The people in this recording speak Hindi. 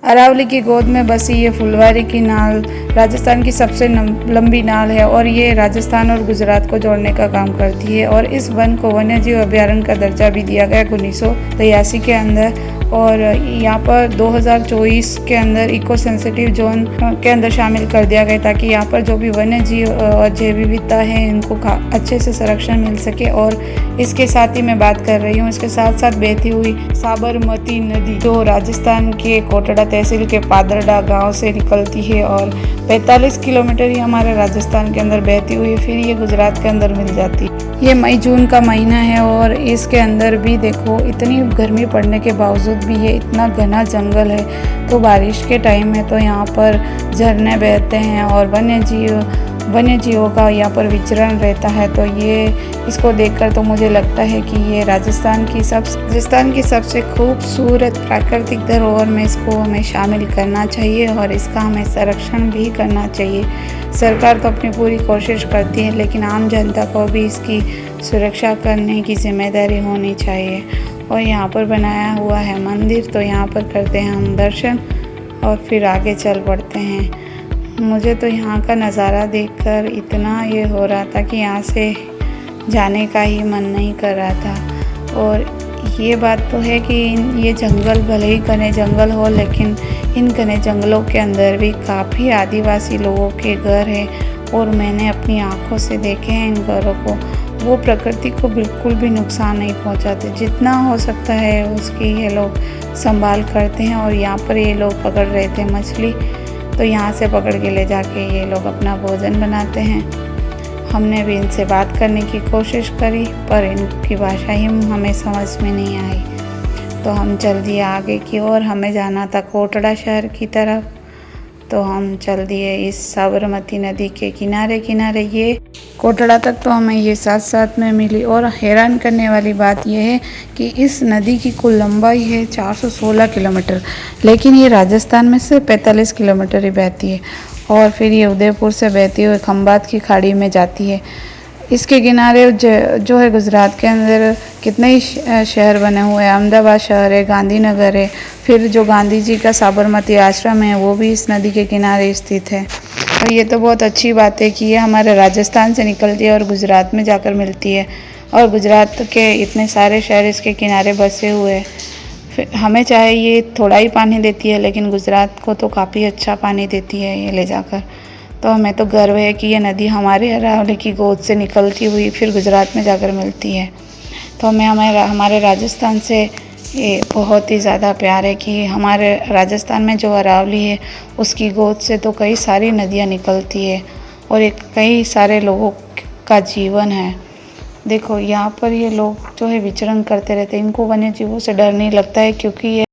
अरावली की गोद में बसी ये फुलवारी की नाल राजस्थान की सबसे लंबी नाल है और ये राजस्थान और गुजरात को जोड़ने का काम करती है। और इस वन को वन्यजीव अभयारण्य का दर्जा भी दिया गया 1983 के अंदर। और यहाँ पर 2024 के अंदर इको सेंसिटिव जोन के अंदर शामिल कर दिया गया ताकि यहाँ पर जो भी वन्य जीव और जैव विविधता है इनको अच्छे से संरक्षण मिल सके। और इसके साथ ही मैं बात कर रही हूँ, इसके साथ साथ बहती हुई साबरमती नदी जो राजस्थान के कोटड़ा तहसील के पादरडा गांव से निकलती है और 45 किलोमीटर ही हमारे राजस्थान के अंदर बहती हुई फिर ये गुजरात के अंदर मिल जाती है। ये मई जून का महीना है और इसके अंदर भी देखो इतनी गर्मी पड़ने के बावजूद भी ये इतना घना जंगल है। तो बारिश के टाइम में तो यहाँ पर झरने बहते हैं और वन्य जीवों का यहाँ पर विचरण रहता है। तो ये इसको देखकर तो मुझे लगता है कि ये राजस्थान की सबसे खूबसूरत प्राकृतिक धरोहर में इसको हमें शामिल करना चाहिए और इसका हमें संरक्षण भी करना चाहिए। सरकार तो अपनी पूरी कोशिश करती है लेकिन आम जनता को भी इसकी सुरक्षा करने की जिम्मेदारी होनी चाहिए। और यहाँ पर बनाया हुआ है मंदिर, तो यहाँ पर करते हैं हम दर्शन और फिर आगे चल पड़ते हैं। मुझे तो यहाँ का नज़ारा देखकर इतना ये हो रहा था कि यहाँ से जाने का ही मन नहीं कर रहा था। और ये बात तो है कि ये जंगल भले ही घने जंगल हो लेकिन इन घने जंगलों के अंदर भी काफ़ी आदिवासी लोगों के घर हैं और मैंने अपनी आँखों से देखे हैं इन घरों को। वो प्रकृति को बिल्कुल भी नुकसान नहीं पहुंचाते, जितना हो सकता है उसकी ये लोग संभाल करते हैं। और यहाँ पर ये लोग पकड़ रहे थे मछली, तो यहाँ से पकड़ के ले जाके ये लोग अपना भोजन बनाते हैं। हमने भी इनसे बात करने की कोशिश करी पर इनकी भाषा ही हमें समझ में नहीं आई। तो हम चल दिए आगे की ओर, हमें जाना था कोटड़ा शहर की तरफ। तो हम चल दिए इस साबरमती नदी के किनारे किनारे। ये कोटड़ा तक तो हमें ये साथ साथ में मिली। और हैरान करने वाली बात यह है कि इस नदी की कुल लंबाई है 416 किलोमीटर, लेकिन ये राजस्थान में से 45 किलोमीटर ही बहती है और फिर ये उदयपुर से बहती हुई खंबात की खाड़ी में जाती है। इसके किनारे जो है गुजरात के अंदर कितने ही शहर बने हुए हैं। अहमदाबाद शहर है, गांधीनगर है, फिर जो गांधी जी का साबरमती आश्रम है वो भी इस नदी के किनारे स्थित है। और ये तो बहुत अच्छी बात है कि ये हमारे राजस्थान से निकलती है और गुजरात में जाकर मिलती है और गुजरात के इतने सारे शहर इसके किनारे बसे हुए हैं। फिर हमें चाहे ये थोड़ा ही पानी देती है लेकिन गुजरात को तो काफ़ी अच्छा पानी देती है ये ले जाकर। तो हमें तो गर्व है कि ये नदी हमारे अरावली की गोद से निकलती हुई फिर गुजरात में जाकर मिलती है। तो हमारे राजस्थान से ये बहुत ही ज़्यादा प्यार है कि हमारे राजस्थान में जो अरावली है उसकी गोद से तो कई सारी नदियाँ निकलती है और एक कई सारे लोगों का जीवन है। देखो यहाँ पर ये लोग जो है विचरण करते रहते हैं, इनको वन्य जीवों से डर नहीं लगता है क्योंकि ये